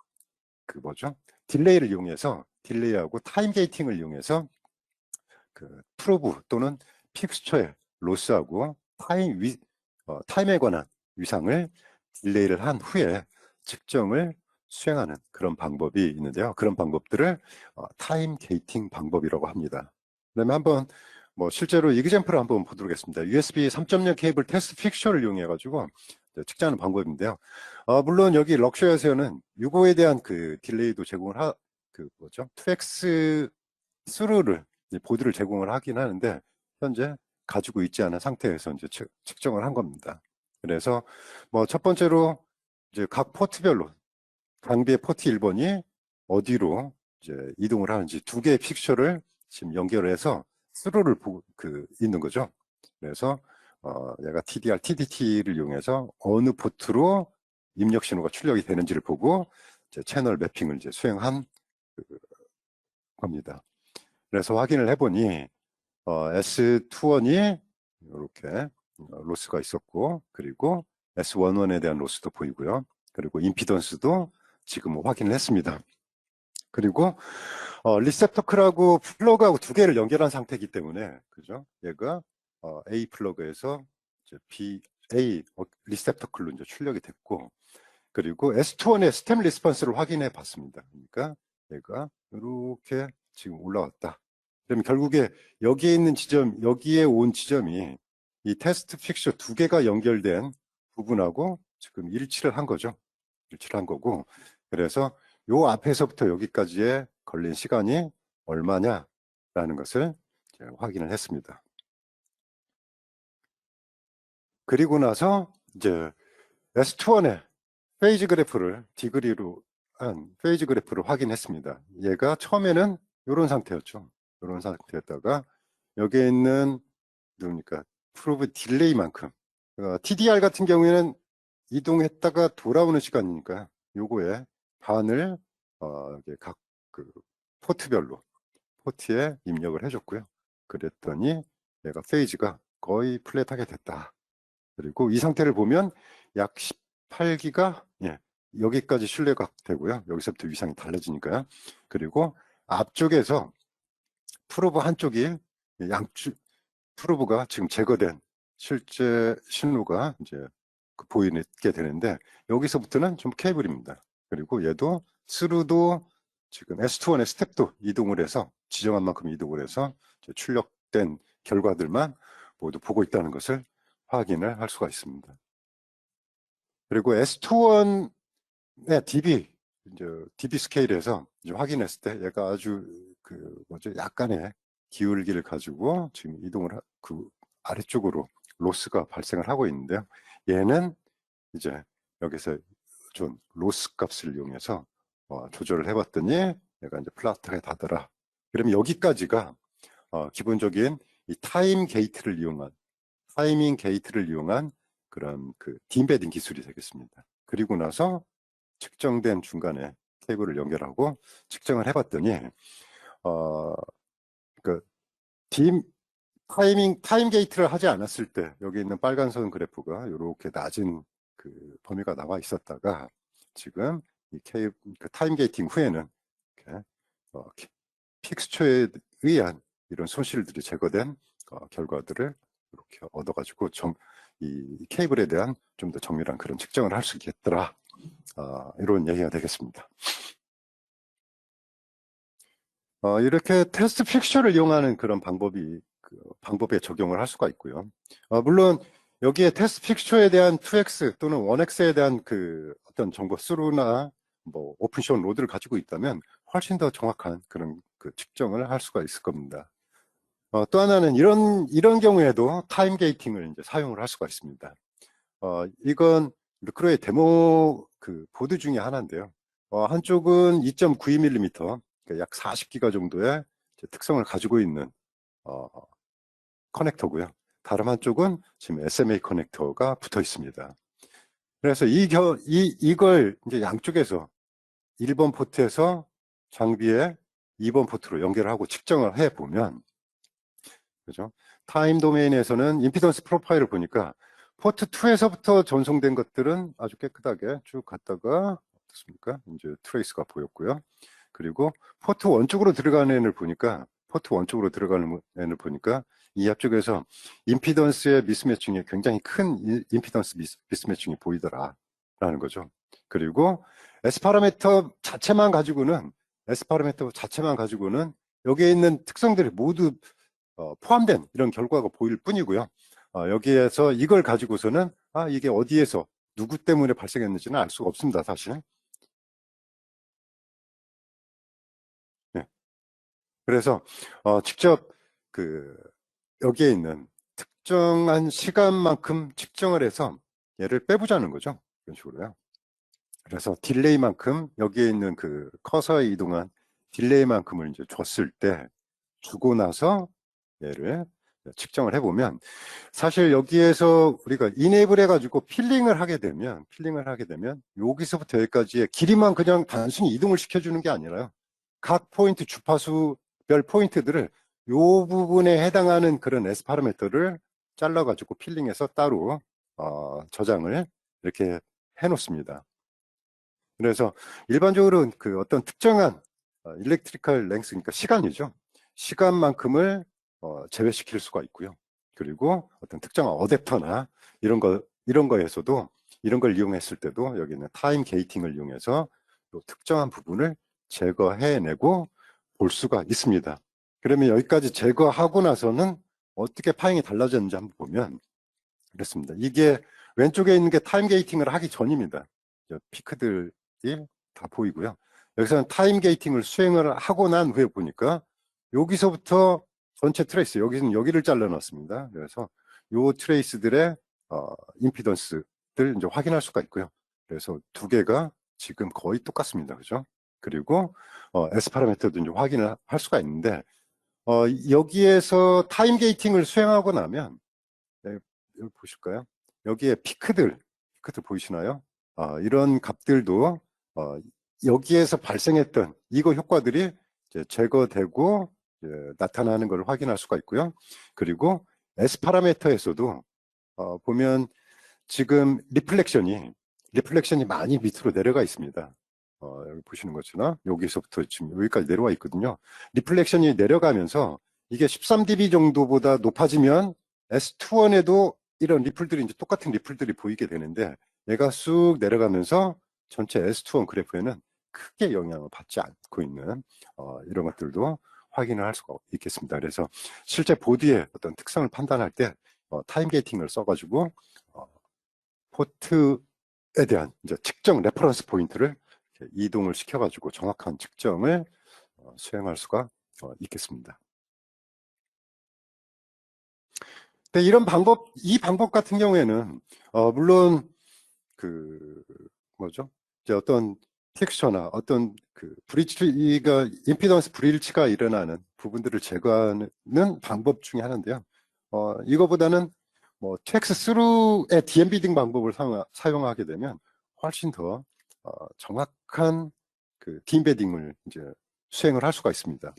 그 뭐죠? 딜레이를 이용해서 딜레이하고 타임 게이팅을 이용해서 그 프로브 또는 픽스처의 로스하고 타임에 관한 위상을 딜레이를 한 후에 측정을 수행하는 그런 방법이 있는데요. 그런 방법들을 타임 게이팅 방법이라고 합니다. 그다음에 한번 실제로 이그젬플을 한번 보도록 하겠습니다. USB 3.0 케이블 테스트 픽처를 이용해 가지고 측정하는 방법인데요. 물론 여기 럭셔에서는 이거에 대한 그 딜레이도 제공을 그 뭐죠? 2x 스루를 보드를 제공을 하긴 하는데 현재 가지고 있지 않은 상태에서 이제 측정을 한 겁니다. 그래서 첫 번째로 이제 각 포트별로 장비의 포트 1번이 어디로 이제 이동을 하는지 두 개의 픽처를 지금 연결해서 스루를 있는 거죠. 그래서 얘가 TDR, TDT를 이용해서 어느 포트로 입력 신호가 출력이 되는지를 보고 이제 채널 매핑을 이제 수행한 겁니다. 그래서 확인을 해보니 S21이 이렇게 로스가 있었고, 그리고 S11에 대한 로스도 보이고요. 그리고 임피던스도 지금 확인을 했습니다. 그리고 리셉터클하고 플러그하고 두 개를 연결한 상태이기 때문에, 그죠? 얘가 A 플러그에서 이제 A 리셉터클로 이제 출력이 됐고, 그리고 S21의 스템 리스폰스를 확인해 봤습니다. 그러니까 얘가 이렇게 지금 올라왔다. 그럼 결국에 여기에 있는 여기에 온 지점이 이 테스트 픽처 두 개가 연결된 부분하고 지금 일치를 한 거죠. 일치를 한 거고, 그래서 요 앞에서부터 여기까지의 걸린 시간이 얼마냐라는 것을 확인을 했습니다. 그리고 나서 이제 S21의 페이지 그래프를 디그리로 한 페이지 그래프를 확인했습니다. 얘가 처음에는 이런 상태였죠. 이런 상태였다가 여기에 있는 누굽니까? 프로브 딜레이만큼 TDR 같은 경우에는 이동했다가 돌아오는 시간이니까 요거에 반을 각 그 포트별로 포트에 입력을 해줬고요. 그랬더니 얘가 페이지가 거의 플랫하게 됐다. 그리고 이 상태를 보면 약 18기가 여기까지 신뢰가 되고요. 여기서부터 위상이 달라지니까요. 그리고 앞쪽에서 프로브 한쪽이 프로브가 지금 제거된 실제 신호가 이제 보이게 되는데 여기서부터는 좀 케이블입니다. 그리고 얘도 스루도 지금 S21의 스텝도 이동을 해서 지정한 만큼 이동을 해서 출력된 결과들만 모두 보고 있다는 것을 확인을 할 수가 있습니다. 그리고 S21의 DB 스케일에서 이제 확인했을 때 얘가 아주 약간의 기울기를 가지고 지금 이동을 그 아래쪽으로 로스가 발생을 하고 있는데요. 얘는 이제 여기서 좀 로스 값을 이용해서 조절을 해봤더니 얘가 이제 플라트에 닿더라. 그러면 여기까지가 기본적인 이 타이밍 게이트를 이용한 그런 그 디임베딩 기술이 되겠습니다. 그리고 나서 측정된 중간에 케이블을 연결하고 측정을 해봤더니 그 타임 게이트를 하지 않았을 때 여기 있는 빨간 선 그래프가 이렇게 낮은 그 범위가 나와 있었다가 지금 그 타임 게이팅 후에는 이렇게 픽스처에 의한 이런 손실들이 제거된 결과들을 이렇게 얻어가지고 이 케이블에 대한 좀 더 정밀한 그런 측정을 할 수 있겠더라. 이런 얘기가 되겠습니다. 이렇게 테스트 픽처를 이용하는 그런 방법에 적용을 할 수가 있고요. 물론 여기에 테스트 픽처에 대한 2x 또는 1x에 대한 그 어떤 정보 수루나 뭐 오픈션 로드를 가지고 있다면 훨씬 더 정확한 그런 그 측정을 할 수가 있을 겁니다. 또 하나는 이런 경우에도 타임 게이팅을 이제 사용을 할 수가 있습니다. 이건 루크로의 데모 그 보드 중에 하나인데요. 한쪽은 2.92mm, 그러니까 약 40기가 정도의 특성을 가지고 있는 커넥터고요. 다른 한쪽은 지금 SMA 커넥터가 붙어 있습니다. 그래서 이걸 이제 양쪽에서 1번 포트에서 장비에 2번 포트로 연결하고 측정을 해 보면, 그죠? 타임 도메인에서는 임피던스 프로파일을 보니까 포트 2에서부터 전송된 것들은 아주 깨끗하게 쭉 갔다가 어떻습니까? 이제 트레이스가 보였고요. 그리고 포트 1 쪽으로 들어가는 애를 보니까 이 앞쪽에서 임피던스의 미스매칭이 굉장히 큰 임피던스 미스매칭이 보이더라라는 거죠. 그리고 S 파라미터 자체만 가지고는 여기에 있는 특성들이 모두 포함된 이런 결과가 보일 뿐이고요. 여기에서 이걸 가지고서는 이게 어디에서 누구 때문에 발생했는지는 알 수가 없습니다, 사실. 네. 그래서 직접 여기에 있는 특정한 시간만큼 측정을 해서 얘를 빼보자는 거죠. 이런 식으로요. 그래서 딜레이만큼 여기에 있는 그 커서에 이동한 딜레이만큼을 이제 주고 나서 얘를 측정을 해보면, 사실 여기에서 우리가 이네이블 해가지고 필링을 하게 되면 여기서부터 여기까지의 길이만 그냥 단순히 이동을 시켜주는 게 아니라요, 각 포인트 주파수별 포인트들을 요 부분에 해당하는 그런 S 파라미터를 잘라가지고 필링해서 따로 저장을 이렇게 해 놓습니다. 그래서 일반적으로 그 어떤 특정한 일렉트리컬 랭스, 그러니까 시간이죠. 시간만큼을 제외시킬 수가 있고요. 그리고 어떤 특정한 어댑터나 이런 거에서도, 이런 걸 이용했을 때도 여기는 타임 게이팅을 이용해서 또 특정한 부분을 제거해내고 볼 수가 있습니다. 그러면 여기까지 제거하고 나서는 어떻게 파행이 달라졌는지 한번 보면 그렇습니다. 이게 왼쪽에 있는 게 타임 게이팅을 하기 전입니다. 피크들이 다 보이고요. 여기서는 타임 게이팅을 수행을 하고 난 후에 보니까 여기서부터 전체 트레이스, 여기를 잘라 놨습니다. 그래서 요 트레이스들의 임피던스들 이제 확인할 수가 있고요. 그래서 두 개가 지금 거의 똑같습니다. 그죠? 그리고 S 파라미터도 이제 확인을 할 수가 있는데, 여기에서 타임 게이팅을 수행하고 나면, 네, 여기 보실까요? 여기에 피크들 보이시나요? 이런 값들도 여기에서 발생했던 이거 효과들이 이제 제거되고 나타나는 걸 확인할 수가 있고요. 그리고 S 파라미터에서도 보면 지금 리플렉션이 많이 밑으로 내려가 있습니다. 여기 보시는 것처럼 여기서부터 지금 여기까지 내려와 있거든요. 리플렉션이 내려가면서 이게 13dB 정도보다 높아지면 S21에도 이런 리플들이, 이제 똑같은 리플들이 보이게 되는데, 얘가 쑥 내려가면서 전체 S21 그래프에는 크게 영향을 받지 않고 있는 이런 것들도 확인을 할 수가 있겠습니다. 그래서 실제 보드의 어떤 특성을 판단할 때 타임 게이팅을 써가지고 포트에 대한 이제 측정 레퍼런스 포인트를 이동을 시켜가지고 정확한 측정을 수행할 수가 있겠습니다. 근데 이 방법 같은 경우에는 물론 이제 어떤 텍스처나 어떤 임피던스 불일치가 일어나는 부분들을 제거하는 방법 중에 하나인데요. 이거보다는 텍스 스루의 디엠비딩 방법을 사용하게 되면 훨씬 더 정확한 그 디엠베딩을 이제 수행을 할 수가 있습니다.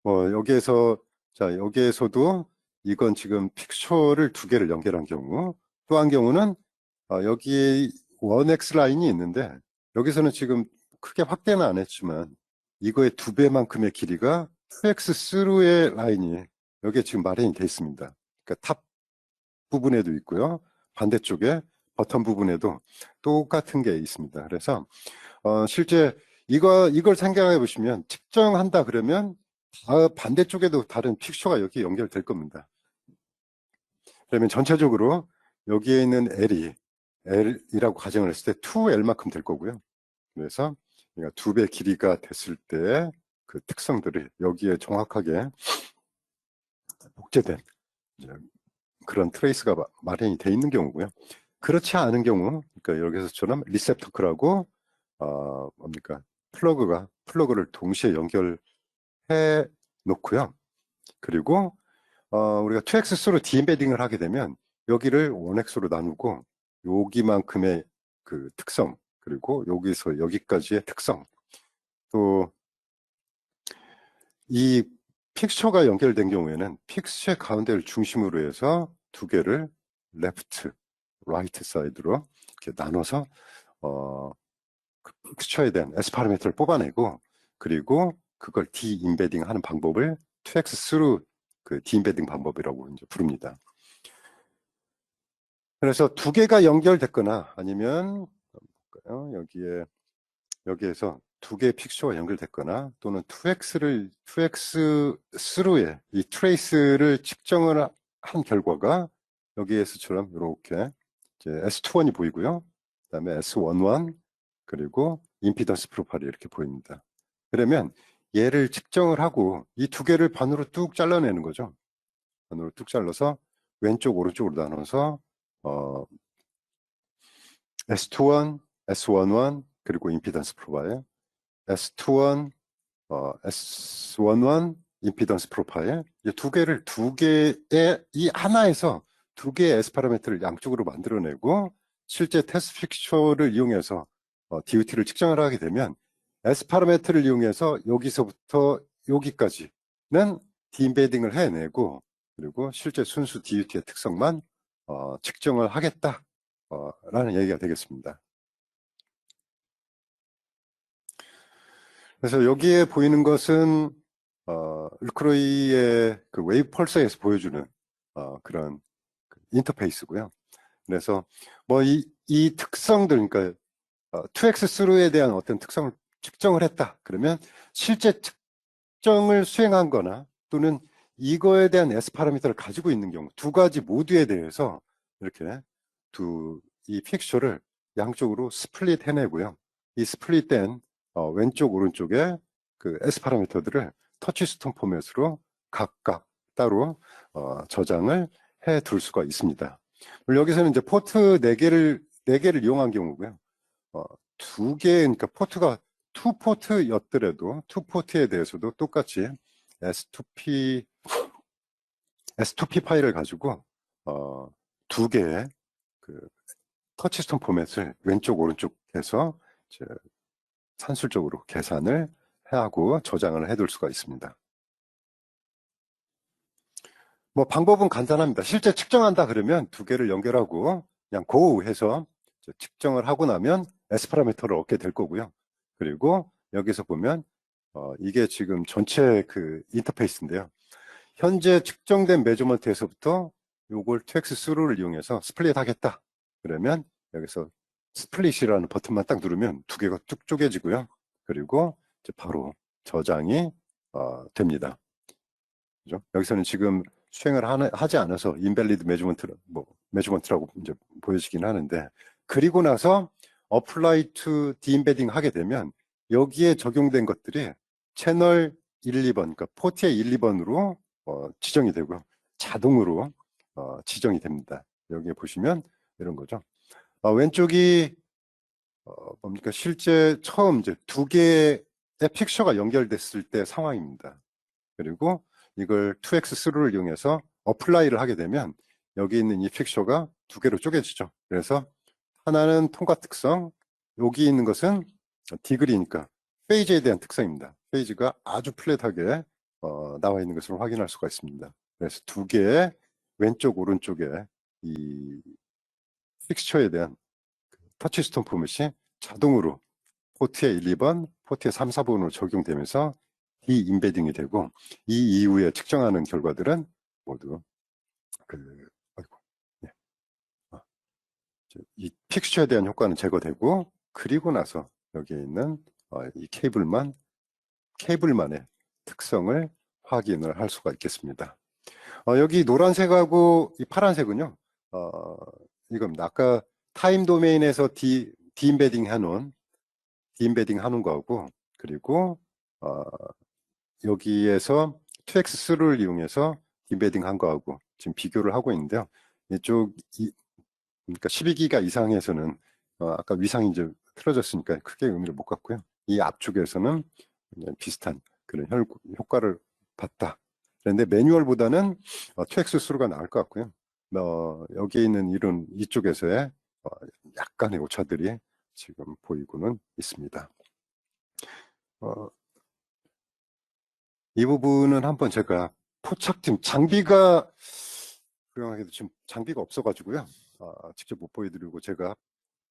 여기에서 자, 여기에서도 이건 지금 픽처를 두 개를 연결한 경우, 또 한 경우는 여기에 1x 라인이 있는데 여기서는 지금 크게 확대는 안 했지만 이거의 2배만큼의 길이가 2x 스루의 라인이 여기에 지금 마련이 되어 있습니다. 그러니까 탑 부분에도 있고요. 반대쪽에 버튼 부분에도 똑같은 게 있습니다. 그래서 실제 이걸 생각해 보시면 측정한다 그러면 반대쪽에도 다른 픽처가 여기 연결될 겁니다. 그러면 전체적으로 여기에 있는 L이라고 가정을 했을 때 2L만큼 될 거고요. 그래서 2배 길이가 됐을 때 그 특성들이 여기에 정확하게 복제된 그런 트레이스가 마련이 되어 있는 경우고요. 그렇지 않은 경우, 그러니까 여기서처럼 리셉터클하고 뭡니까 플러그를 동시에 연결해 놓고요. 그리고 우리가 2x수로 디엠베딩을 하게 되면 여기를 1x로 나누고 여기만큼의 그 특성, 그리고 여기서 여기까지의 특성, 또 이 픽처가 연결된 경우에는 픽처의 가운데를 중심으로 해서 두 개를 레프트, 라이트 사이드로 이렇게 나눠서 그 픽처에 대한 S 파라미터를 뽑아내고, 그리고 그걸 디임베딩 하는 방법을 2x 스루 그 디임베딩 방법이라고 이제 부릅니다. 그래서 두 개가 연결됐거나 아니면 여기에서 두 개의 픽처가 연결됐거나 또는 2x 스루의 이 트레이스를 측정을 한 결과가 여기에서처럼 이렇게 이제 S21이 보이고요. 그 다음에 S11 그리고 임피던스 프로파일이 이렇게 보입니다. 그러면 얘를 측정을 하고 이 두 개를 반으로 뚝 잘라내는 거죠. 반으로 뚝 잘라서 왼쪽 오른쪽으로 나눠서 S21, S11 그리고 임피던스 프로파일, S21, S11 임피던스 프로파일, 이 두 개의 이 하나에서 두 개의 S 파라미터를 양쪽으로 만들어내고 실제 테스트 픽처를 이용해서 DOT를 측정을 하게 되면 S 파라미터를 이용해서 여기서부터 여기까지는 디임베딩을 해내고, 그리고 실제 순수 DOT의 특성만 측정을 하겠다 라는 얘기가 되겠습니다. 그래서 여기에 보이는 것은 르크로이의 그 웨이브 펄서에서 보여주는 그런 인터페이스고요. 그래서 뭐 이 특성들, 그러니까 2x 스루에 대한 어떤 특성을 측정을 했다 그러면 실제 측정을 수행한 거나 또는 이거에 대한 S 파라미터를 가지고 있는 경우 두 가지 모두에 대해서 이렇게 이 픽처를 양쪽으로 스플릿 해내고요. 이 스플릿된 왼쪽 오른쪽에 그 S 파라미터들을 터치스톤 포맷으로 각각 따로 저장을 해 둘 수가 있습니다. 여기서는 이제 포트 4개를 이용한 경우고요. 두 개, 그러니까 포트가 2포트였더라도 2포트에 대해서도 똑같이 S2P 파일을 가지고 두 개의 그 터치스톤 포맷을 왼쪽 오른쪽에서 이제 산술적으로 계산을 하고 저장을 해둘 수가 있습니다. 뭐 방법은 간단합니다. 실제 측정한다 그러면 두 개를 연결하고 그냥 go 해서 측정을 하고 나면 S 파라미터를 얻게 될 거고요. 그리고 여기서 보면 이게 지금 전체 그 인터페이스인데요. 현재 측정된 메저먼트에서부터 요걸 2x 스루를 이용해서 스플릿 하겠다. 그러면 여기서 스플릿이라는 버튼만 딱 누르면 두 개가 뚝 쪼개지고요. 그리고 이제 바로 저장이 됩니다. 그죠? 여기서는 지금 수행을 하지 않아서 인밸리드 메저먼트라고 이제 보여지긴 하는데, 그리고 나서 apply to deembedding 하게 되면 여기에 적용된 것들이 채널 1, 2번, 그러니까 포트의 1, 2번으로 지정이 되고요. 자동으로 지정이 됩니다. 여기 보시면 이런 거죠. 왼쪽이 뭡니까? 실제 처음 이제 두 개의 픽처가 연결됐을 때 상황입니다. 그리고 이걸 2x 스루를 이용해서 어플라이를 하게 되면 여기 있는 이 픽처가 두 개로 쪼개지죠. 그래서 하나는 통과 특성, 여기 있는 것은 디그리니까 페이지에 대한 특성입니다. 페이지가 아주 플랫하게 나와 있는 것을 확인할 수가 있습니다. 그래서 두 개의 왼쪽 오른쪽에 이 픽스처에 대한 터치스톤 포맷이 자동으로 포트의 1, 2번, 포트의 3, 4번으로 적용되면서 디임베딩이 되고, 이 이후에 측정하는 결과들은 모두 아이고, 예. 이 픽스처에 대한 효과는 제거되고, 그리고 나서 여기에 있는 이 케이블만의 특성을 확인을 할 수가 있겠습니다. 여기 노란색하고 이 파란색은요, 이겁니다. 아까 타임 도메인에서 디임베딩 해놓은 거하고, 그리고 여기에서 2x3를 이용해서 디임베딩 한 거하고 지금 비교를 하고 있는데요. 그러니까 12기가 이상에서는 아까 위상이 이제 틀어졌으니까 크게 의미를 못 갖고요. 이 앞쪽에서는 비슷한 그런 효과를 봤다. 그런데 매뉴얼보다는 2x3가 나을 것 같고요. 여기에 있는 이쪽에서의 약간의 오차들이 지금 보이고는 있습니다. 이 부분은 한번 제가 포착팀 장비가 불행하게도 지금 장비가 없어가지고요. 직접 못 보여드리고 제가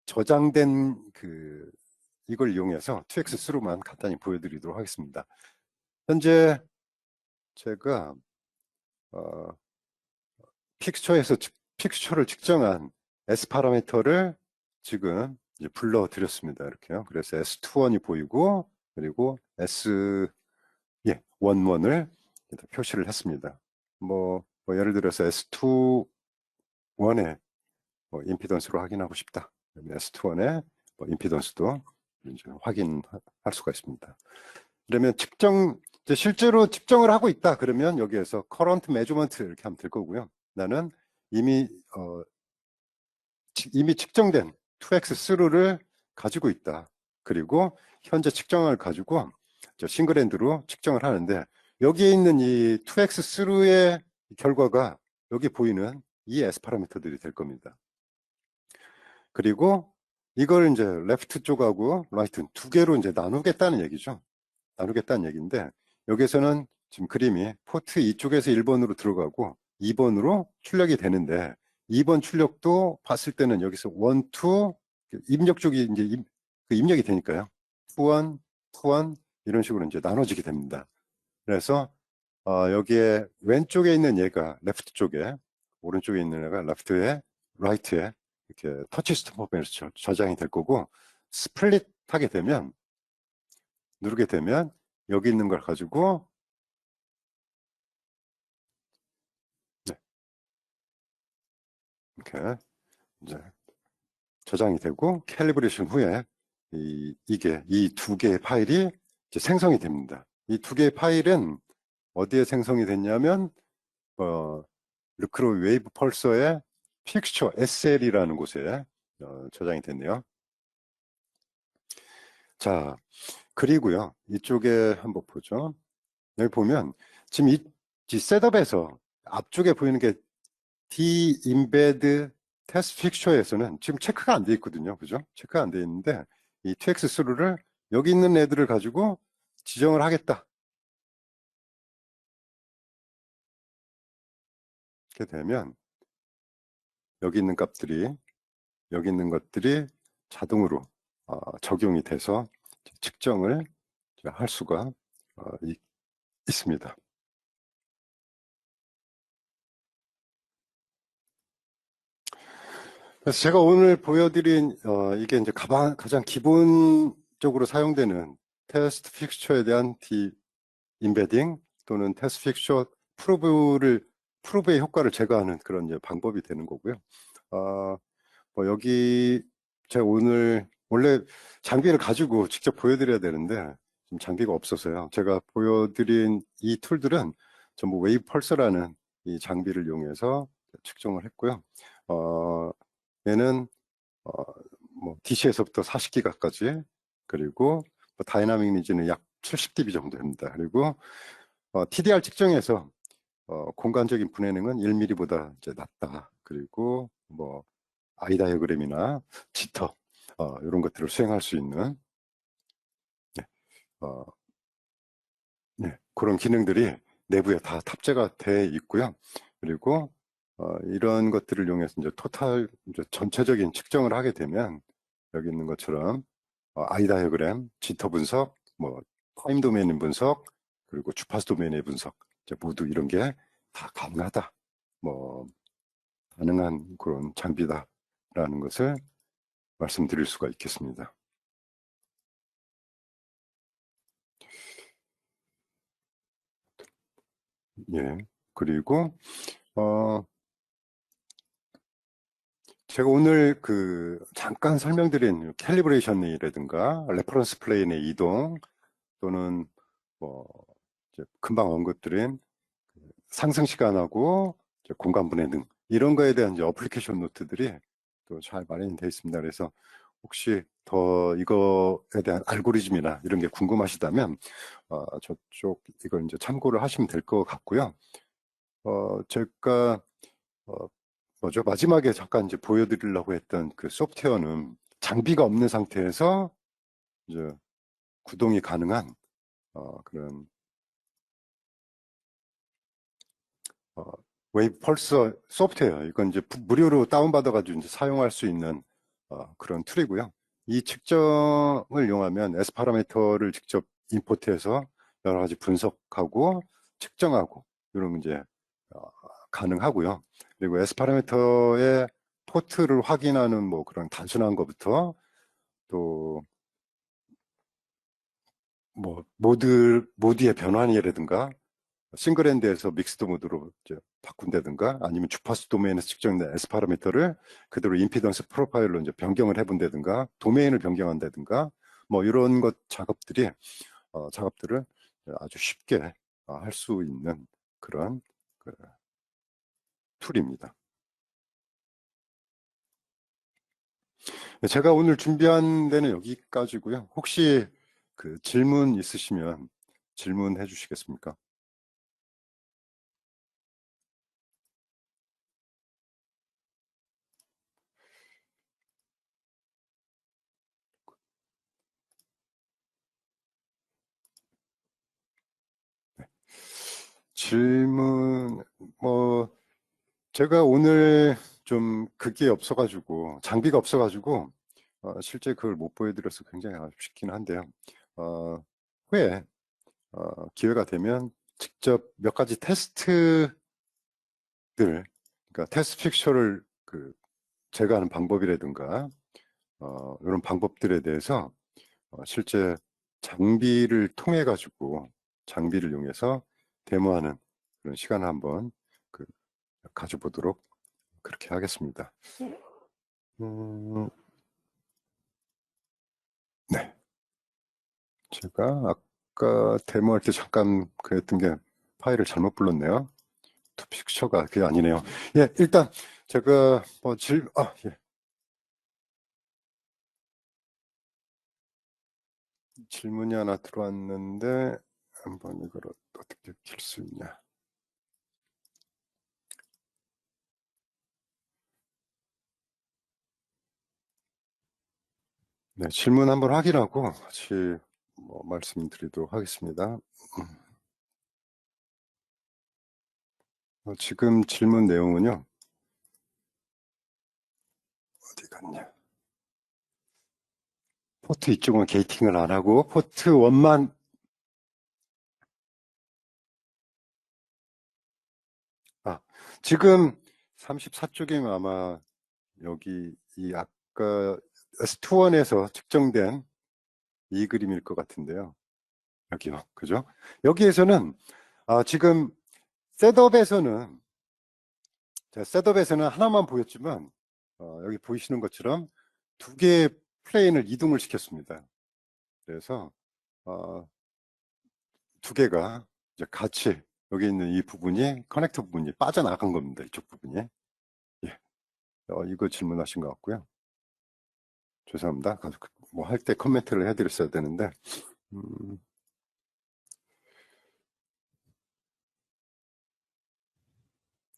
저장된 이걸 이용해서 2x3로만 간단히 보여드리도록 하겠습니다. 현재 제가 픽스처를 측정한 S 파라미터를 지금 이제 불러드렸습니다. 이렇게요. 그래서 S21이 보이고, 그리고 S11을 표시를 했습니다. 예를 들어서 S21의 임피던스로 확인하고 싶다. S21의 임피던스도 이제 확인할 수가 있습니다. 그러면 실제로 측정을 하고 있다. 그러면 여기에서 current measurement 이렇게 하면 될 거고요. 나는 이미 측정된 2x3를 가지고 있다. 그리고 현재 측정을 가지고 싱글핸드로 측정을 하는데, 여기에 있는 이 2x3의 결과가 여기 보이는 이 S 파라미터들이 될 겁니다. 그리고 이걸 이제 레프트 쪽하고 라이트 두 개로 이제 나누겠다는 얘기죠. 나누겠다는 얘기인데, 여기서는 지금 그림이 포트 이쪽에서 1번으로 들어가고 2번으로 출력이 되는데, 2번 출력도 봤을 때는 여기서 1, 2 입력 쪽이 이제 입력이 되니까요. 2, 1, 2, 1 이런 식으로 이제 나눠지게 됩니다. 그래서 여기에 왼쪽에 있는 얘가 레프트 쪽에, 오른쪽에 있는 애가 레프트에, 라이트에 이렇게 터치스톤 포맷으로 저장이 될 거고, 스플릿 하게 되면, 누르게 되면 여기 있는 걸 가지고 이렇게 이제 저장이 되고, 캘리브레이션 후에 이 두 개의 파일이 이제 생성이 됩니다. 이 두 개의 파일은 어디에 생성이 됐냐면 르크로이 웨이브 펄서의 픽스처 SL이라는 곳에 저장이 됐네요. 자, 그리고요, 이쪽에 한번 보죠. 여기 보면 지금 이 셋업에서 앞쪽에 보이는 게 D-embed test fixture에서는 지금 체크가 안 돼 있거든요. 그죠? 체크가 안 돼 있는데, 이 TX3를 여기 있는 애들을 가지고 지정을 하겠다. 이렇게 되면 여기 있는 것들이 자동으로 적용이 돼서 측정을 할 수가 있습니다. 그래서 제가 오늘 보여드린 이게 이제 가장 기본적으로 사용되는 테스트 픽스처에 대한 디임베딩 또는 테스트 픽스처 프로브의 효과를 제거하는 그런 이제 방법이 되는 거고요. 여기 제가 원래 장비를 가지고 직접 보여드려야 되는데 지금 장비가 없어서요. 제가 보여드린 이 툴들은 전부 웨이브 펄서라는 이 장비를 이용해서 측정을 했고요. 얘는 DC에서부터 40기가까지, 그리고 다이나믹 리지는 약 70dB 정도 됩니다. 그리고 TDR 측정에서 공간적인 분해능은 1mm보다 이제 낮다. 그리고 I 다이어그램이나 지터 이런 것들을 수행할 수 있는 그런 기능들이 내부에 다 탑재가 돼 있고요. 그리고 이런 것들을 이용해서 이제 이제 전체적인 측정을 하게 되면 여기 있는 것처럼 I 다이어그램, 지터 분석, 뭐 타임 도메인 분석, 그리고 주파수 도메인의 분석, 이제 모두 이런 게 다 가능하다. 뭐 가능한 그런 장비다라는 것을 말씀드릴 수가 있겠습니다. 예. 그리고 제가 오늘 잠깐 설명드린 캘리브레이션이라든가 레퍼런스 플레인의 이동 또는 뭐 이제 금방 언급드린 상승 시간하고 이제 공간 분해 등 이런 거에 대한 이제 어플리케이션 노트들이 또 잘 마련이 되어 있습니다. 그래서 혹시 더 이거에 대한 알고리즘이나 이런 게 궁금하시다면 저쪽 이걸 이제 참고를 하시면 될 것 같고요. 제가 마지막에 잠깐 이제 보여드리려고 했던 그 소프트웨어는 장비가 없는 상태에서 이제 구동이 가능한 그런 웨이브 펄서 소프트웨어. 이건 이제 무료로 다운받아가지고 이제 사용할 수 있는 그런 툴이고요. 이 측정을 이용하면 S 파라미터를 직접 임포트해서 여러 가지 분석하고 측정하고 이런 이제 가능하고요. 그리고 S 파라미터의 포트를 확인하는 뭐 그런 단순한 것부터 또 뭐 모드의 변환이라든가 싱글 핸드에서 믹스드 모드로 이제 바꾼다든가 아니면 주파수 도메인에서 측정된 S 파라미터를 그대로 임피던스 프로파일로 이제 변경을 해본다든가 도메인을 변경한다든가 뭐 이런 것 작업들을 아주 쉽게 할 수 있는 그런 툴입니다. 제가 오늘 준비한 데는 여기까지고요. 혹시 질문 있으시면 질문해 주시겠습니까? 질문 제가 오늘 좀 그게 없어가지고 장비가 없어가지고 실제 그걸 못 보여드려서 굉장히 아쉽긴 한데요. 후에 기회가 되면 직접 몇 가지 테스트들, 그러니까 테스트 픽처를 제가 하는 방법이라든가 이런 방법들에 대해서 실제 장비를 통해 가지고 장비를 이용해서 데모하는 그런 시간을 한번 가져보도록 그렇게 하겠습니다. 네. 제가 아까 데모할 때 잠깐 그랬던 게 파일을 잘못 불렀네요. 투픽처가 그게 아니네요. 예, 일단 제가 예. 질문이 하나 들어왔는데 한번 이걸 어떻게 킬 수 있냐. 네, 질문 한번 확인하고 같이 말씀드리도록 하겠습니다. 지금 질문 내용은요. 어디 갔냐. 포트 이쪽은 게이팅을 안 하고 포트 1만 지금 34쪽이면 아마 여기 이 아까 S21에서 측정된 이 그림일 것 같은데요. 여기요. 그죠? 여기에서는 지금 셋업에서는 하나만 보였지만 여기 보이시는 것처럼 두 개의 플레인을 이동을 시켰습니다. 그래서 두 개가 이제 같이 여기 있는 이 부분이 커넥터 부분이 빠져나간 겁니다. 이쪽 부분이. 예. 이거 질문하신 것 같고요. 죄송합니다. 뭐 할 때 코멘트를 해드렸어야 되는데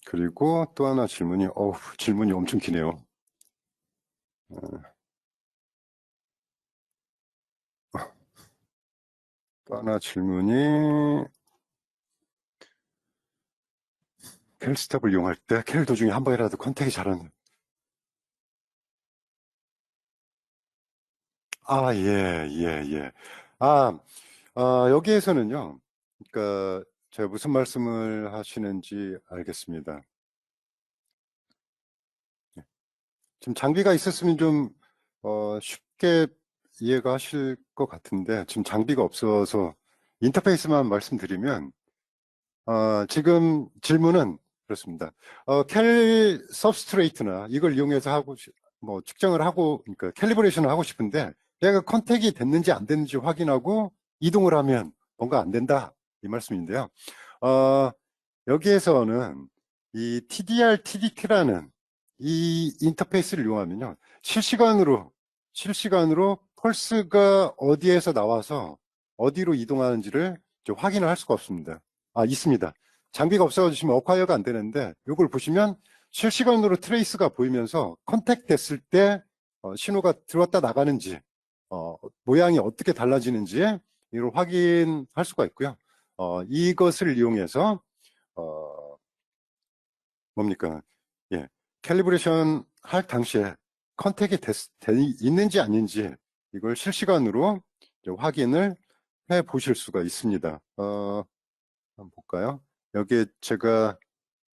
그리고 또 하나 질문이 엄청 기네요. 또 하나 질문이 캘 스텝을 이용할 때 캘 도중에 한 번이라도 컨택이 잘하는 예. 여기에서는요, 그러니까 제가 무슨 말씀을 하시는지 알겠습니다. 지금 장비가 있었으면 좀 쉽게 이해가 하실 것 같은데 지금 장비가 없어서 인터페이스만 말씀드리면 지금 질문은 그렇습니다. 캘 서브스트레이트나 이걸 이용해서 뭐 측정을 하고 그러니까 캘리브레이션을 하고 싶은데 얘가 컨택이 됐는지 안 됐는지 확인하고 이동을 하면 뭔가 안 된다 이 말씀인데요. 여기에서는 이 TDR, TDT라는 이 인터페이스를 이용하면요. 실시간으로 펄스가 어디에서 나와서 어디로 이동하는지를 이제 확인을 할 수가 없습니다. 있습니다. 장비가 없어지시면 어콰이어가 안 되는데 이걸 보시면 실시간으로 트레이스가 보이면서 컨택 됐을 때 신호가 들어왔다 나가는지 모양이 어떻게 달라지는지 이걸 확인할 수가 있고요. 이것을 이용해서 뭡니까? 예, 캘리브레이션 할 당시에 컨택이 있는지 아닌지 이걸 실시간으로 이제 확인을 해 보실 수가 있습니다. 한번 볼까요? 여기에 제가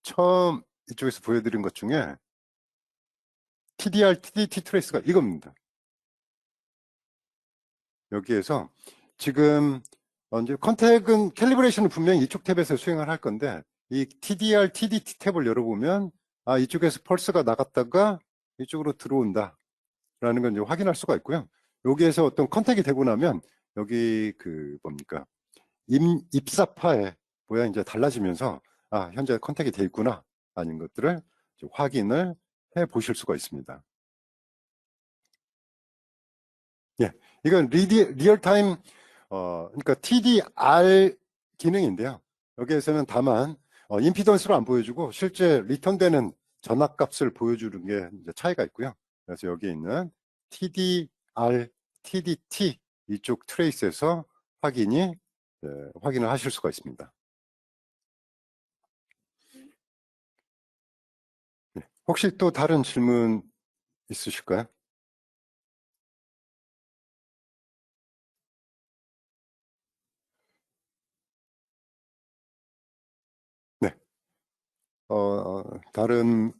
처음 이쪽에서 보여드린 것 중에 TDR, TDT 트레이스가 이겁니다. 여기에서 지금 이제 컨택은 캘리브레이션은 분명히 이쪽 탭에서 수행을 할 건데 이 TDR, TDT 탭을 열어보면 이쪽에서 펄스가 나갔다가 이쪽으로 들어온다 라는 걸 이제 확인할 수가 있고요. 여기에서 어떤 컨택이 되고 나면 여기 그 뭡니까 입사파의 모양이 이제 달라지면서 현재 컨택이 돼 있구나 아닌 것들을 이제 확인을 해 보실 수가 있습니다. 예, 이건 리얼타임 그러니까 TDR 기능인데요. 여기에서는 다만 임피던스로 안 보여주고 실제 리턴되는 전압값을 보여주는 게 이제 차이가 있고요. 그래서 여기 있는 TDR, TDT 이쪽 트레이스에서 확인을 하실 수가 있습니다. 네, 혹시 또 다른 질문 있으실까요? 네, 다른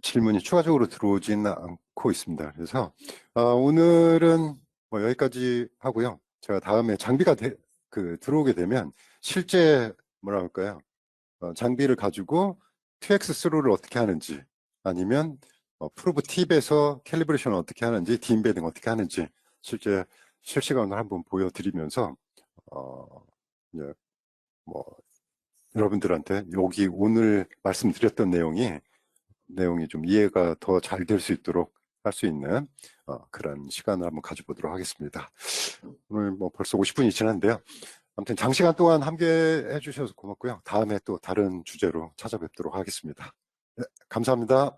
질문이 추가적으로 들어오지는 않고 있습니다. 그래서 오늘은 뭐 여기까지 하고요. 제가 다음에 장비가 들어오게 되면 실제 뭐라 할까요? 장비를 가지고 2x 스루를 어떻게 하는지 아니면 프로브 팁에서 캘리브레이션을 어떻게 하는지 디임베딩 어떻게 하는지 실제 실시간으로 한번 보여드리면서 이제 뭐 여러분들한테 여기 오늘 말씀드렸던 내용이 좀 이해가 더 잘 될 수 있도록 할 수 있는 그런 시간을 한번 가져보도록 하겠습니다. 오늘 뭐 벌써 50분이 지났는데요. 아무튼 장시간 동안 함께 해주셔서 고맙고요. 다음에 또 다른 주제로 찾아뵙도록 하겠습니다. 네, 감사합니다.